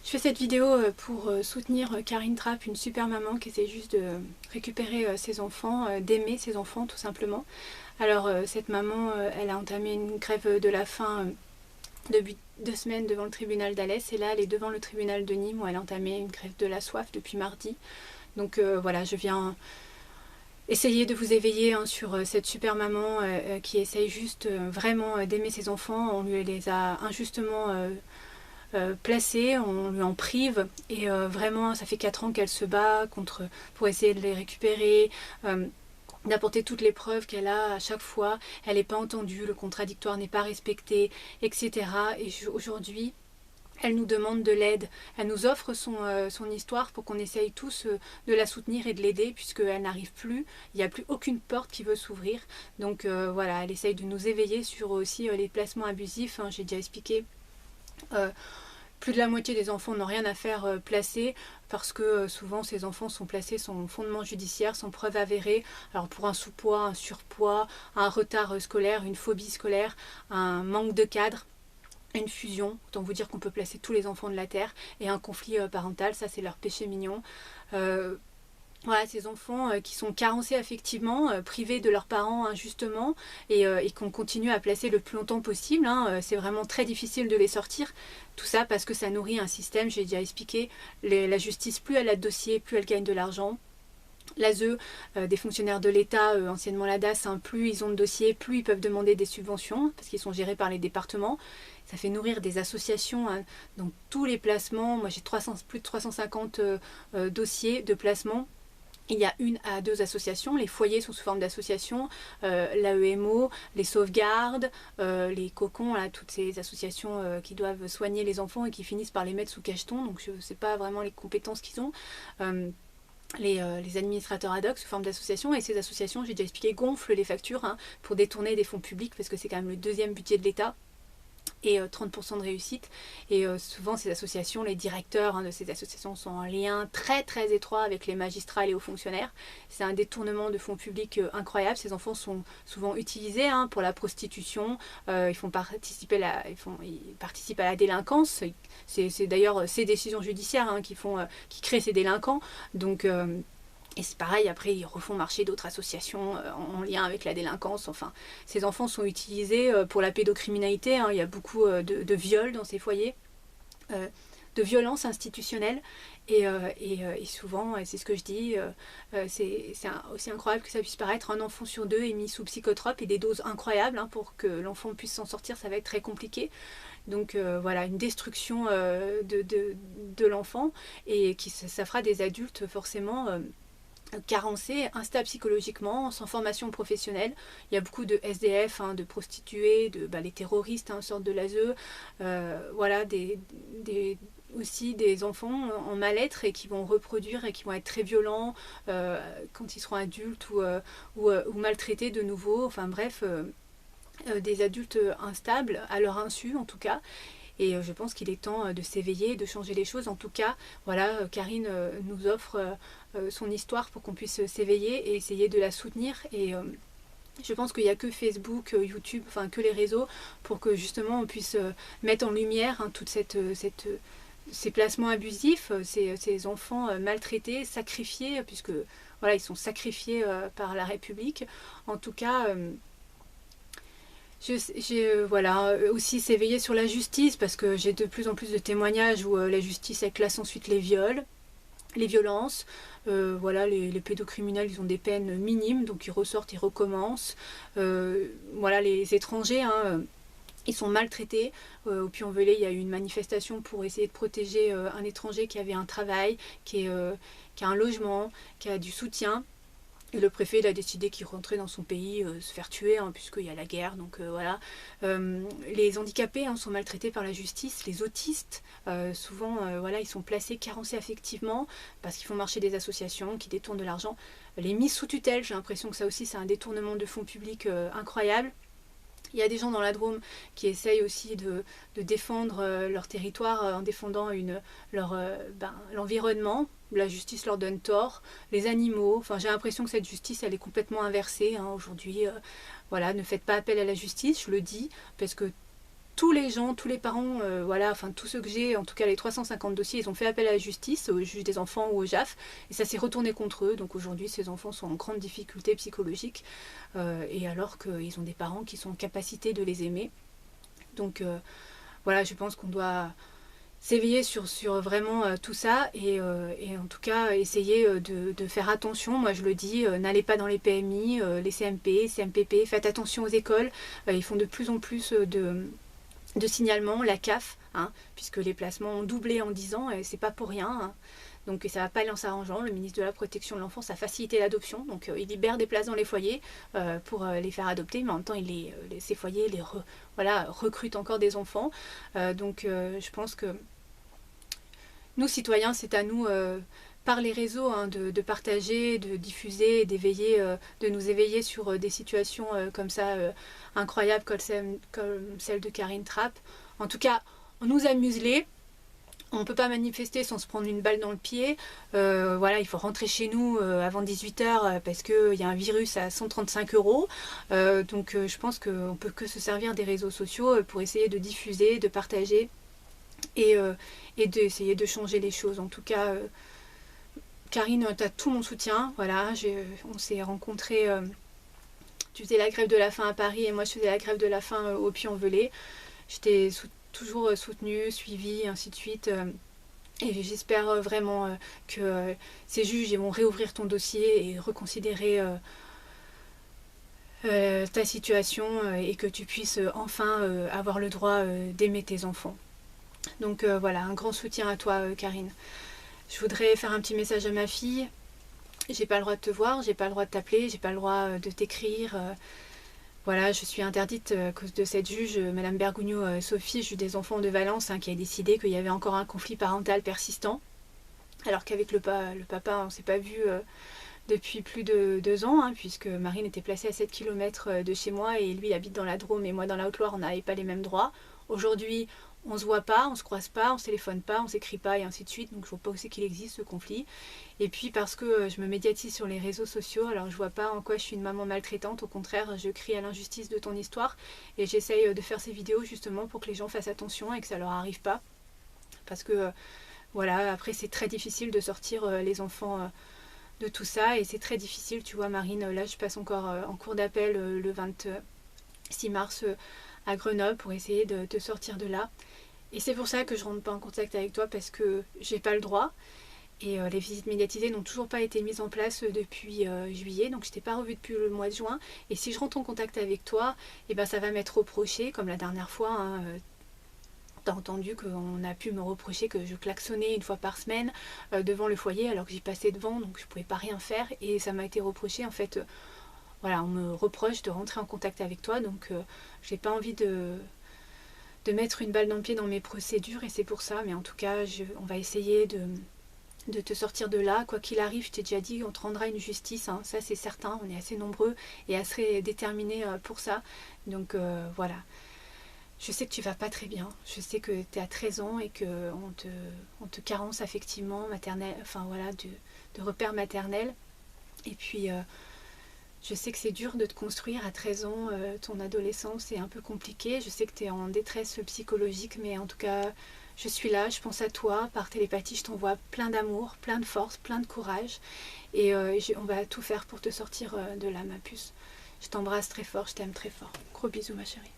Je fais cette vidéo pour soutenir Karine Trapp, une super maman qui essaie juste de récupérer ses enfants, d'aimer ses enfants tout simplement. Alors cette maman, elle a entamé une grève de la faim depuis 2 semaines devant le tribunal d'Alès, et là elle est devant le tribunal de Nîmes où elle a entamé une grève de la soif depuis mardi. Donc voilà, je viens essayer de vous éveiller sur cette super maman qui essaye juste vraiment d'aimer ses enfants. On lui les a injustement placés, on lui en prive, et vraiment ça fait 4 ans qu'elle se bat pour essayer de les récupérer, d'apporter toutes les preuves qu'elle a à chaque fois. Elle n'est pas entendue, le contradictoire n'est pas respecté, etc. Et aujourd'hui elle nous demande de l'aide, elle nous offre son histoire pour qu'on essaye tous de la soutenir et de l'aider, puisqu'elle n'arrive plus, il n'y a plus aucune porte qui veut s'ouvrir. Donc voilà, elle essaye de nous éveiller sur aussi les placements abusifs, j'ai déjà expliqué. Plus de la moitié des enfants n'ont rien à faire placés, parce que souvent ces enfants sont placés sans fondement judiciaire, sans preuve avérée. Alors pour un sous-poids, un surpoids, un retard scolaire, une phobie scolaire, un manque de cadre, une fusion, autant vous dire qu'on peut placer tous les enfants de la Terre, et un conflit parental, ça c'est leur péché mignon. Voilà, ces enfants qui sont carencés affectivement, privés de leurs parents injustement, et qu'on continue à placer le plus longtemps possible. C'est vraiment très difficile de les sortir. Tout ça parce que ça nourrit un système, j'ai déjà expliqué. La justice, plus elle a de dossiers, plus elle gagne de l'argent. L'ASE, des fonctionnaires de l'État, anciennement la DAS, plus ils ont de dossiers, plus ils peuvent demander des subventions, parce qu'ils sont gérés par les départements. Ça fait nourrir des associations dans tous les placements. Moi j'ai plus de 350 dossiers de placement. Il y a 1 à 2 associations, les foyers sont sous forme d'associations, l'AEMO, les sauvegardes, les cocons, là, toutes ces associations qui doivent soigner les enfants et qui finissent par les mettre sous cacheton, donc je ne sais pas vraiment les compétences qu'ils ont. Les administrateurs ad hoc sous forme d'associations, et ces associations, j'ai déjà expliqué, gonflent les factures pour détourner des fonds publics, parce que c'est quand même le 2e budget de l'État, et 30% de réussite. Et souvent ces associations, les directeurs de ces associations sont en lien très très étroit avec les magistrats et les hauts fonctionnaires. C'est un détournement de fonds publics incroyable. Ces enfants sont souvent utilisés pour la prostitution, ils participent à la délinquance. C'est d'ailleurs ces décisions judiciaires qui créent ces délinquants. Donc et c'est pareil, après ils refont marcher d'autres associations en lien avec la délinquance. Enfin, ces enfants sont utilisés pour la pédocriminalité, il y a beaucoup de viols dans ces foyers, de violences institutionnelles, et souvent, et c'est ce que je dis, c'est aussi incroyable que ça puisse paraître, un enfant sur 2 est mis sous psychotrope, et des doses incroyables, pour que l'enfant puisse s'en sortir, ça va être très compliqué. Donc voilà, une destruction de l'enfant, et ça fera des adultes forcément carencés, instables psychologiquement, sans formation professionnelle. Il y a beaucoup de SDF, de prostituées, les terroristes sortent de l'ASE, voilà, aussi des enfants en mal-être, et qui vont reproduire et qui vont être très violents quand ils seront adultes, ou maltraités de nouveau. Enfin bref, des adultes instables à leur insu en tout cas. Et je pense qu'il est temps de s'éveiller, de changer les choses. En tout cas, voilà, Karine nous offre son histoire pour qu'on puisse s'éveiller et essayer de la soutenir. Et je pense qu'il n'y a que Facebook, YouTube, enfin que les réseaux, pour que justement on puisse mettre en lumière toute ces placements abusifs, ces enfants maltraités, sacrifiés, puisque voilà, ils sont sacrifiés par la République. En tout cas, voilà, aussi s'éveiller sur la justice, parce que j'ai de plus en plus de témoignages où la justice elle classe ensuite les viols, les violences. Voilà, les pédocriminels, ils ont des peines minimes, donc ils ressortent, ils recommencent. Voilà, les étrangers, ils sont maltraités. Au Puy-en-Velay, il y a eu une manifestation pour essayer de protéger un étranger qui avait un travail, qui a un logement, qui a du soutien. Et le préfet il a décidé qu'il rentrait dans son pays se faire tuer, puisqu'il y a la guerre. Donc voilà. Les handicapés sont maltraités par la justice. Les autistes, souvent, voilà, ils sont placés, carencés affectivement, parce qu'ils font marcher des associations qui détournent de l'argent. Les mises sous tutelle, j'ai l'impression que ça aussi c'est un détournement de fonds publics incroyable. Il y a des gens dans la Drôme qui essayent aussi de défendre leur territoire en défendant l'environnement. La justice leur donne tort. Les animaux, enfin j'ai l'impression que cette justice elle est complètement inversée aujourd'hui. Voilà, ne faites pas appel à la justice, je le dis, parce que tous les gens, tous les parents, voilà, enfin tous ceux que j'ai, en tout cas les 350 dossiers, ils ont fait appel à la justice, au juge des enfants ou au JAF, et ça s'est retourné contre eux. Donc aujourd'hui, ces enfants sont en grande difficulté psychologique, et alors qu'ils ont des parents qui sont en capacité de les aimer. Donc voilà, je pense qu'on doit s'éveiller sur vraiment tout ça et en tout cas essayer de faire attention. Moi je le dis, n'allez pas dans les PMI, les CMP, CMPP, faites attention aux écoles, ils font de plus en plus de signalements, la CAF, hein, puisque les placements ont doublé en 10 ans et c'est pas pour rien. Hein. Donc ça va pas aller en s'arrangeant. Le ministre de la Protection de l'Enfance a facilité l'adoption, donc il libère des places dans les foyers pour les faire adopter, mais en même temps ces foyers voilà, recrutent encore des enfants. Donc je pense que nous citoyens, c'est à nous par les réseaux hein, de partager, de diffuser, d'éveiller, de nous éveiller sur des situations comme ça incroyables comme celle de Karine Trapp. En tout cas, on nous amuse-les. On ne peut pas manifester sans se prendre une balle dans le pied. Voilà, il faut rentrer chez nous avant 18h parce qu'il y a un virus à 135 €. Donc je pense qu'on ne peut que se servir des réseaux sociaux pour essayer de diffuser, de partager et d'essayer de changer les choses. En tout cas, Karine, tu as tout mon soutien. Voilà, on s'est rencontrés. Tu faisais la grève de la faim à Paris et moi je faisais la grève de la faim au Puy-en-Velay. J'étais toujours soutenue, suivie, ainsi de suite. Et j'espère vraiment que ces juges vont réouvrir ton dossier et reconsidérer ta situation et que tu puisses enfin avoir le droit d'aimer tes enfants. Donc voilà, un grand soutien à toi Karine. Je voudrais faire un petit message à ma fille. J'ai pas le droit de te voir, j'ai pas le droit de t'appeler, j'ai pas le droit de t'écrire. Voilà, je suis interdite à cause de cette juge, Madame Bergugno Sophie, juge des enfants de Valence, hein, qui a décidé qu'il y avait encore un conflit parental persistant. Alors qu'avec le papa, on ne s'est pas vu depuis plus de 2 ans, hein, puisque Marine était placée à 7 km de chez moi et lui habite dans la Drôme et moi dans la Haute-Loire, on n'avait pas les mêmes droits. Aujourd'hui, on se voit pas, on se croise pas, on se téléphone pas, on s'écrit pas et ainsi de suite. Donc je vois pas aussi qu'il existe ce conflit. Et puis parce que je me médiatise sur les réseaux sociaux, alors je vois pas en quoi je suis une maman maltraitante. Au contraire, je crie à l'injustice de ton histoire et j'essaye de faire ces vidéos justement pour que les gens fassent attention et que ça leur arrive pas. Parce que voilà, après c'est très difficile de sortir les enfants de tout ça et c'est très difficile. Tu vois Marine, là je passe encore en cours d'appel le 26 mars à Grenoble pour essayer de te sortir de là. Et c'est pour ça que je rentre pas en contact avec toi parce que j'ai pas le droit. Et les visites médiatisées n'ont toujours pas été mises en place depuis juillet, donc je t'ai pas revue depuis le mois de juin. Et si je rentre en contact avec toi, et ben ça va m'être reproché, comme la dernière fois. Hein, t'as entendu qu'on a pu me reprocher que je klaxonnais une fois par semaine devant le foyer alors que j'y passais devant, donc je pouvais pas rien faire. Et ça m'a été reproché en fait. Voilà, on me reproche de rentrer en contact avec toi, donc j'ai pas envie de mettre une balle dans le pied dans mes procédures et c'est pour ça. Mais en tout cas, on va essayer de te sortir de là. Quoi qu'il arrive, je t'ai déjà dit, on te rendra une justice, hein, ça c'est certain. On est assez nombreux et assez déterminés pour ça. Donc voilà. Je sais que tu vas pas très bien. Je sais que tu es à 13 ans et qu'on te carence affectivement, maternel, enfin voilà, de repères maternels. Et puis je sais que c'est dur de te construire à 13 ans, ton adolescence est un peu compliquée. Je sais que tu es en détresse psychologique, mais en tout cas, je suis là, je pense à toi. Par télépathie, je t'envoie plein d'amour, plein de force, plein de courage. Et on va tout faire pour te sortir de là, ma puce. Je t'embrasse très fort, je t'aime très fort. Gros bisous, ma chérie.